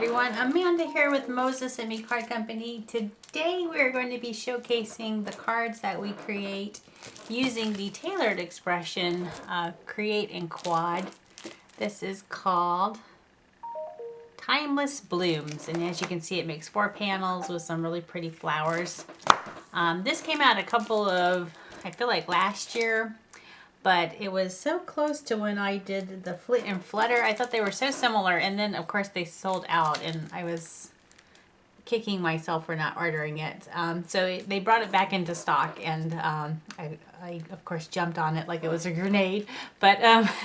everyone, Amanda here with Moses and Me Card Company. Today we're going to be showcasing the cards that we create using the tailored expression Create in Quad. This is called Timeless Blooms, and as you can see it makes 4 panels with some really pretty flowers. This came out a couple of, I feel like last year, but it was so close to when I did the Flit and Flutter. I thought they were so similar, and then of course they sold out, and I was kicking myself for not ordering it. So they brought it back into stock, and I of course jumped on it like it was a grenade. But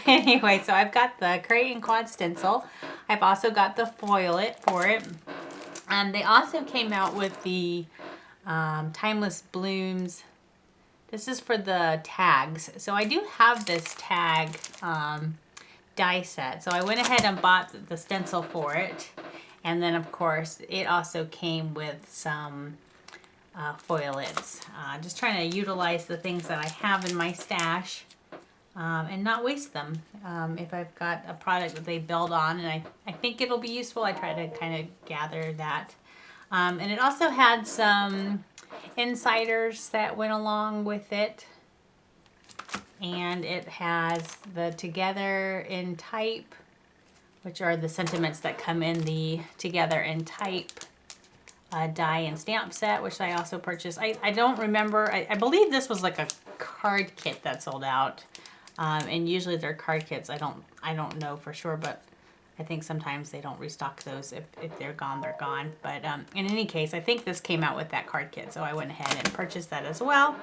anyway, so I've got the Create in Quad stencil. I've also got the foil for it. They also came out with the Timeless Blooms. This is for the tags. So I do have this tag die set. So I went ahead and bought the stencil for it. And then of course it also came with some foilets. Just trying to utilize the things that I have in my stash and not waste them. If I've got a product that they build on and I think it'll be useful, I try to kind of gather that. And it also had some insiders that went along with it, and it has the Together in Type, which are the sentiments that come in the Together in Type die and stamp set, which I also purchased. I don't remember, I believe this was like a card kit that sold out, and usually they're card kits. I don't know for sure, but I think sometimes they don't restock those. If they're gone, they're gone. But in any case, I think this came out with that card kit. So I went ahead and purchased that as well.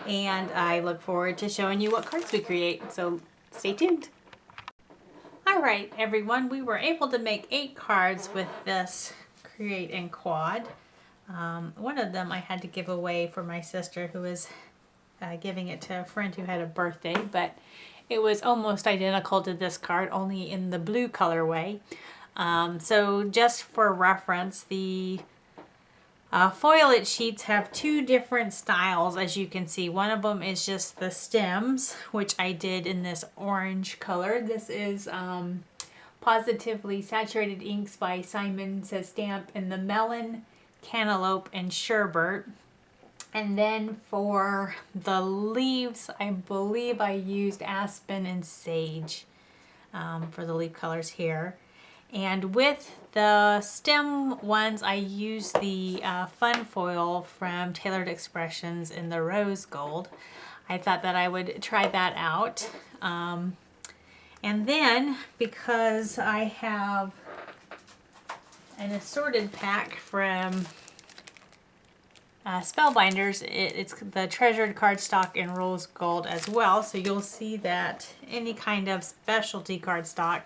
And I look forward to showing you what cards we create. So stay tuned. All right, everyone. We were able to make 8 cards with this Create in Quad. One of them I had to give away for my sister, who was giving it to a friend who had a birthday. But it was almost identical to this card, only in the blue colorway. So just for reference, the foilet sheets have 2 different styles, as you can see. One of them is just the stems, which I did in this orange color. This is Positively Saturated Inks by Simon Says Stamp in the melon, cantaloupe, and sherbet. And then for the leaves, I believe I used aspen and sage for the leaf colors here. And with the stem ones, I used the fun foil from Tailored Expressions in the rose gold. I thought that I would try that out. And then, because I have an assorted pack from Spellbinders, it's the treasured cardstock in rose gold as well. So you'll see that any kind of specialty cardstock,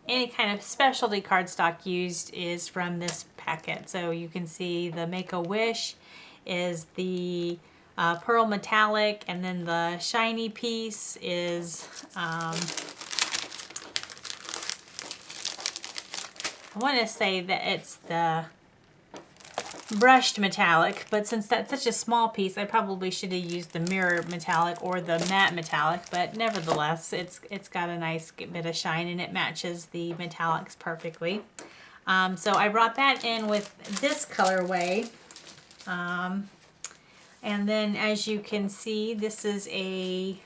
any kind of specialty cardstock used is from this packet. So you can see the Make-A-Wish is the pearl metallic, and then the shiny piece is I want to say that it's the brushed metallic, but since that's such a small piece, I probably should have used the mirror metallic or the matte metallic, but nevertheless, it's got a nice bit of shine and it matches the metallics perfectly. So I brought that in with this colorway. And then as you can see, this is a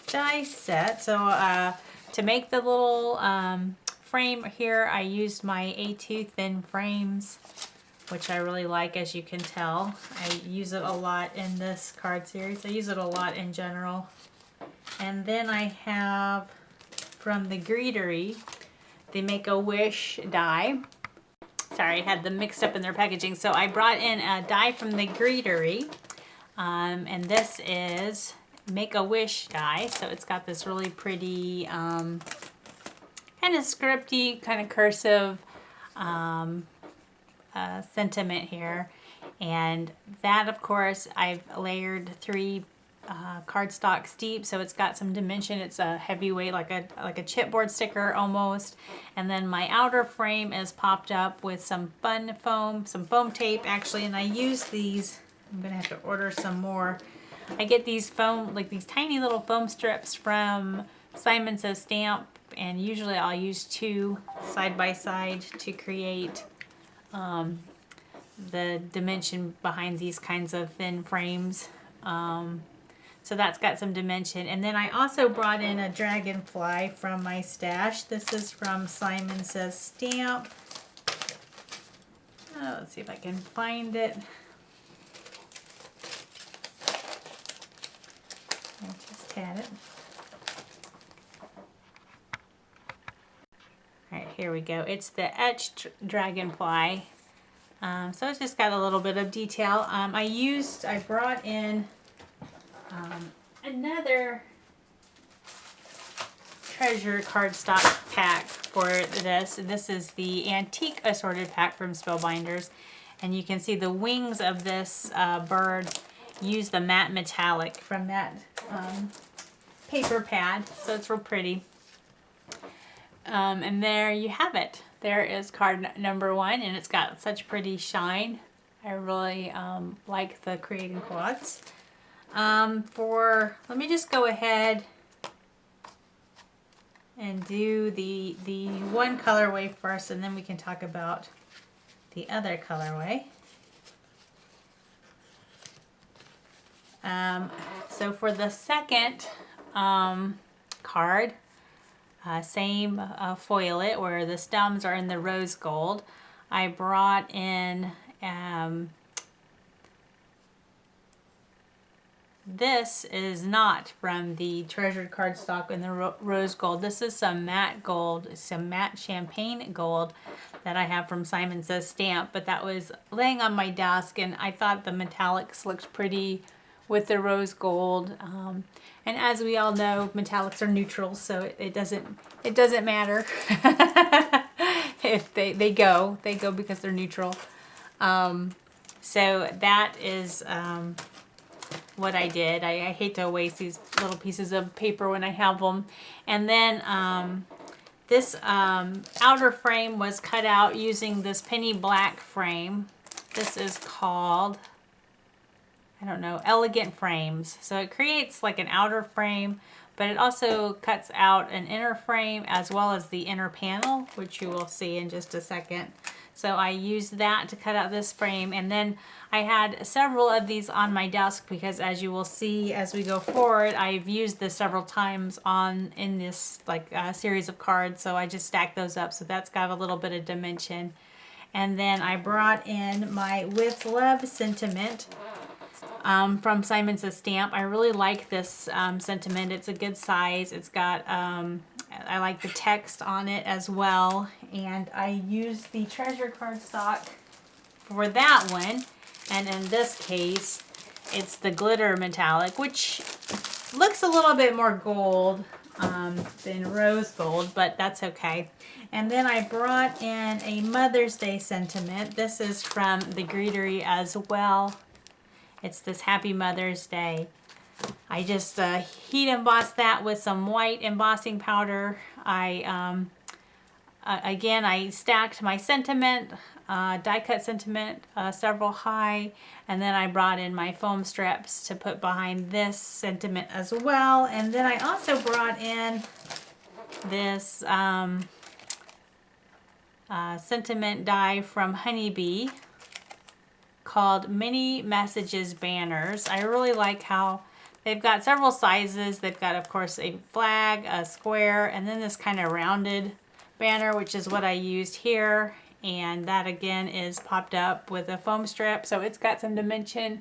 die set. So to make the little frame here, I used my A2 thin frames, which I really like, as you can tell. I use it a lot in this card series. I use it a lot in general. And then I have from the Greetery, the Make-A-Wish die. Sorry, I had them mixed up in their packaging. So I brought in a die from the Greetery, and this is Make-A-Wish die. So it's got this really pretty kind of scripty, kind of cursive sentiment here. And that, of course, I've layered 3 cardstocks deep, so it's got some dimension. It's a heavyweight, like a chipboard sticker almost. And then my outer frame is popped up with some some foam tape actually, and I use these. I'm gonna have to order some more. I get these foam, like these tiny little foam strips from Simon Says Stamp, and usually I'll use 2 side by side to create the dimension behind these kinds of thin frames. So that's got some dimension. And then I also brought in a dragonfly from my stash. This is from Simon Says Stamp. Let's see if I can find it. I just had it. Alright, here we go. It's the etched dragonfly. So it's just got a little bit of detail. I brought in another treasure cardstock pack for this. This is the antique assorted pack from Spellbinders. And you can see the wings of this bird use the matte metallic from that paper pad. So it's real pretty. And there you have it. There is card number 1, and it's got such pretty shine. I really like the Creating Quads. Let me just go ahead and do the one colorway first, and then we can talk about the other colorway. So for the second card, same foilet where the stems are in the rose gold. I brought in this is not from the treasured cardstock in the rose gold. This is some matte gold, some matte champagne gold that I have from Simon Says Stamp, but that was laying on my desk and I thought the metallics looked pretty with the rose gold. And as we all know, metallics are neutral, so it doesn't matter if they go because they're neutral. So that is what I did. I hate to waste these little pieces of paper when I have them. And then this outer frame was cut out using this penny black frame. This is called, I don't know, Elegant Frames. So it creates like an outer frame, but it also cuts out an inner frame as well as the inner panel, which you will see in just a second. So I used that to cut out this frame, and then I had several of these on my desk because, as you will see as we go forward, I've used this several times in this series of cards, so I just stacked those up. So that's got a little bit of dimension. And then I brought in my With Love sentiment from Simon Says Stamp. I really like this sentiment. It's a good size. It's got, I like the text on it as well. And I used the treasure cardstock for that one. And in this case, it's the glitter metallic, which looks a little bit more gold than rose gold, but that's okay. And then I brought in a Mother's Day sentiment. This is from the Greetery as well. It's this Happy Mother's Day. I just heat embossed that with some white embossing powder. Again, I stacked my sentiment, die cut sentiment, several high, and then I brought in my foam strips to put behind this sentiment as well. And then I also brought in this sentiment die from Honeybee called Mini Messages Banners. I really like how they've got several sizes. They've got, of course, a flag, a square, and then this kind of rounded banner, which is what I used here. And that again is popped up with a foam strip, so it's got some dimension.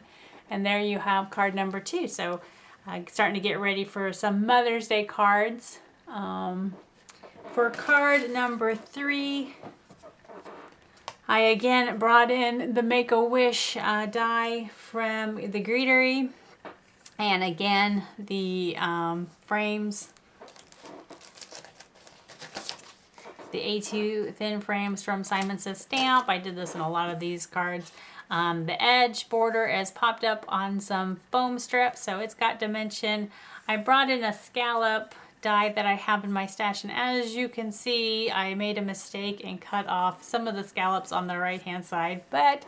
And there you have card number 2. So starting to get ready for some Mother's Day cards. For card number 3, I again brought in the Make-A-Wish die from the Greetery. And again, the frames, the A2 thin frames from Simon Says Stamp. I did this in a lot of these cards. The edge border is popped up on some foam strips, so it's got dimension. I brought in a scallop die that I have in my stash, and as you can see, I made a mistake and cut off some of the scallops on the right hand side, but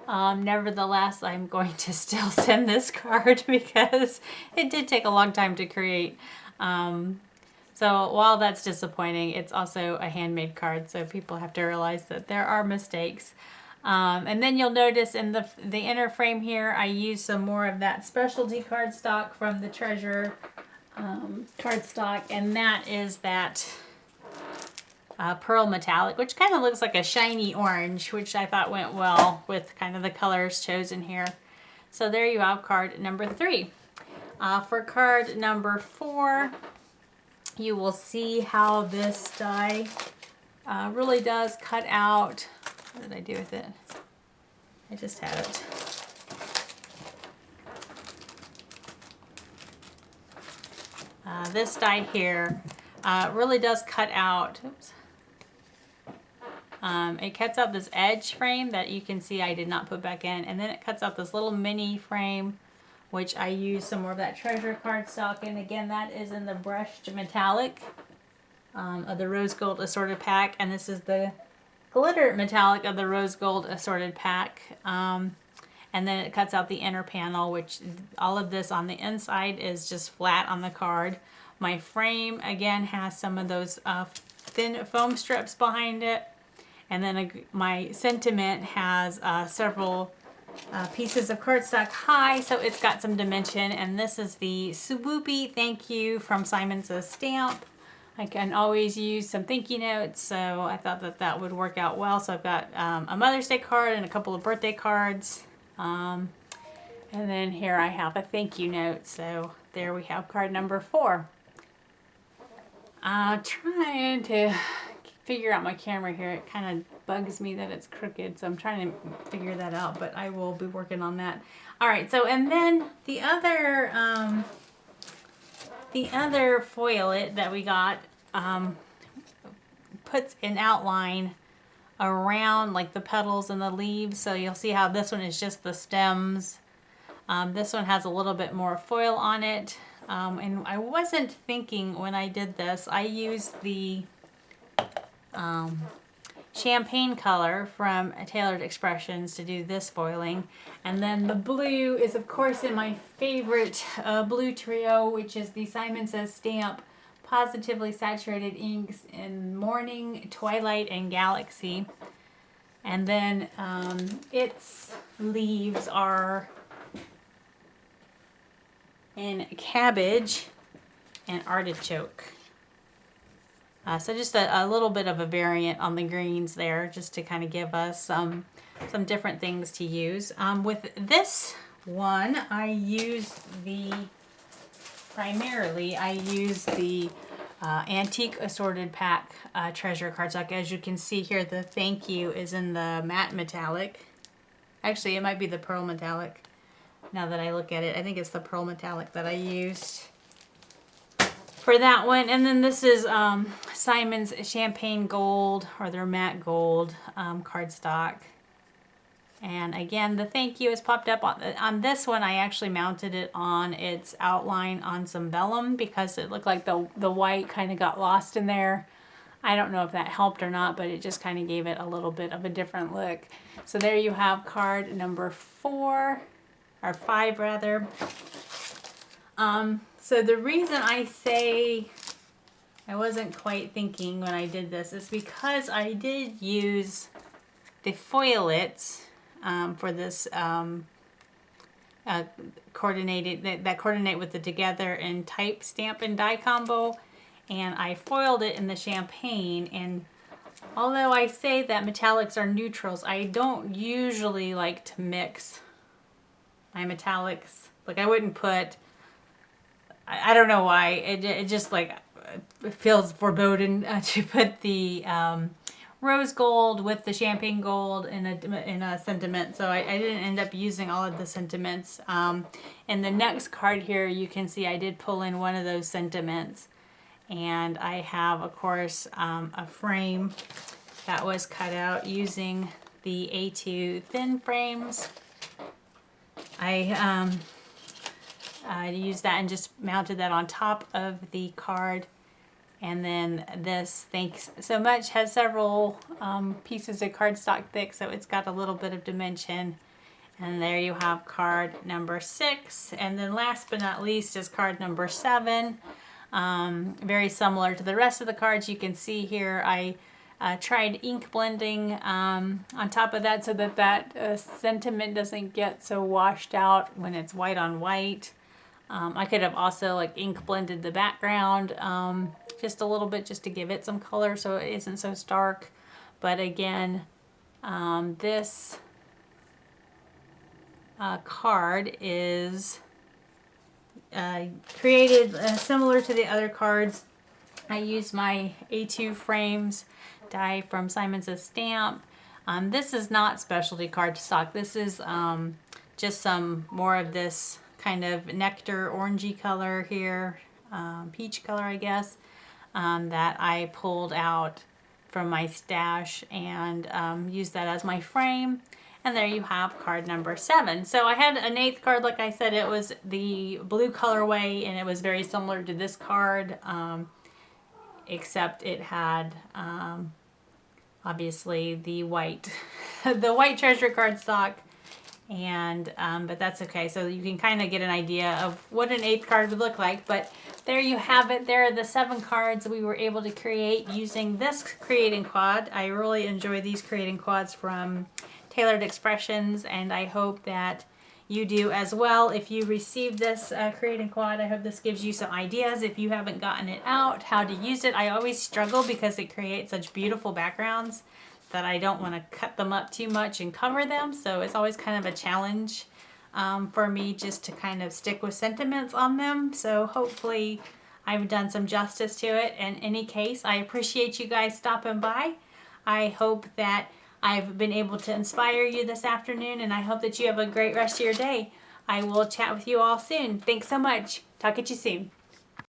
Nevertheless, I'm going to still send this card because it did take a long time to create. So while that's disappointing, it's also a handmade card, so people have to realize that there are mistakes. And then you'll notice in the inner frame here, I used some more of that specialty cardstock from the Treasure cardstock, and that is that pearl metallic, which kind of looks like a shiny orange, which I thought went well with kind of the colors chosen here. So there you have card number 3. For card number 4, you will see how this die really does cut out. What did I do with it? I just had it. This die here really does cut out. Oops. It cuts out this edge frame that you can see I did not put back in, and then it cuts out this little mini frame, which I used some more of that Treasure cardstock, and again that is in the brushed metallic of the rose gold assorted pack, and this is the glitter metallic of the rose gold assorted pack. And then it cuts out the inner panel, which all of this on the inside is just flat on the card. My frame again has some of those thin foam strips behind it, and then my sentiment has several pieces of cardstock high, so it's got some dimension. And this is the Swoopy Thank You from Simon Says Stamp. I can always use some thank you notes, so I thought that that would work out well. So I've got a Mother's Day card and a couple of birthday cards. And then here I have a thank you note. So there we have card number 4. Trying to figure out my camera here. It kind of bugs me that it's crooked, so I'm trying to figure that out, but I will be working on that. All right, so and then the other foilet that we got puts an outline around like the petals and the leaves, so you'll see how this one is just the stems. This one has a little bit more foil on it, and I wasn't thinking when I did this. I used the champagne color from Tailored Expressions to do this foiling, and then the blue is of course in my favorite blue trio, which is the Simon Says Stamp Positively Saturated Inks in Morning, Twilight, and Galaxy. And then its leaves are in Cabbage and Artichoke. So just a little bit of a variant on the greens there, just to kind of give us some different things to use. With this one, primarily I use the Antique Assorted Pack Treasure cardstock. As you can see here, the thank you is in the matte metallic. Actually, it might be the pearl metallic. Now that I look at it, I think it's the pearl metallic that I used for that one. And then this is Simon's Champagne Gold, or their matte gold cardstock. And again, the thank you has popped up on this one. I actually mounted it on its outline on some vellum because it looked like the white kind of got lost in there. I don't know if that helped or not, but it just kind of gave it a little bit of a different look. So there you have card number 4, or 5 rather. So the reason I say I wasn't quite thinking when I did this is because I did use the foilets for this coordinate with the Together and Type Stamp and Die combo, and I foiled it in the champagne. And although I say that metallics are neutrals, I don't usually like to mix my metallics. Like I wouldn't put, I don't know why, it just like it feels foreboding to put the rose gold with the champagne gold in a sentiment, so I didn't end up using all of the sentiments. In the next card here, you can see I did pull in one of those sentiments, and I have, of course, a frame that was cut out using the A2 thin frames. I used that and just mounted that on top of the card. And then this, thanks so much, has several pieces of cardstock thick, so it's got a little bit of dimension. And there you have card number 6. And then last but not least is card number 7. Very similar to the rest of the cards. You can see here I tried ink blending on top of that so that sentiment doesn't get so washed out when it's white on white. I could have also like ink blended the background just a little bit just to give it some color so it isn't so stark. But again, this card is created similar to the other cards. I use my A2 frames die from Simon Says Stamp. This is not specialty cardstock. This is just some more of this kind of nectar orangey color here, peach color I guess, that I pulled out from my stash and used that as my frame. And there you have card number 7. So I had an 8th card, like I said, it was the blue colorway and it was very similar to this card, except it had obviously the white, the white treasure cardstock. And but that's okay. So you can kind of get an idea of what an 8th card would look like. But there you have it. There are the 7 cards we were able to create using this Creating Quad. I really enjoy these Creating Quads from Tailored Expressions, and I hope that you do as well. If you receive this Creating Quad, I hope this gives you some ideas if you haven't gotten it out, how to use it. I always struggle because it creates such beautiful backgrounds that I don't want to cut them up too much and cover them. So it's always kind of a challenge for me just to kind of stick with sentiments on them. So hopefully I've done some justice to it. In any case, I appreciate you guys stopping by. I hope that I've been able to inspire you this afternoon, and I hope that you have a great rest of your day. I will chat with you all soon. Thanks so much. Talk at you soon.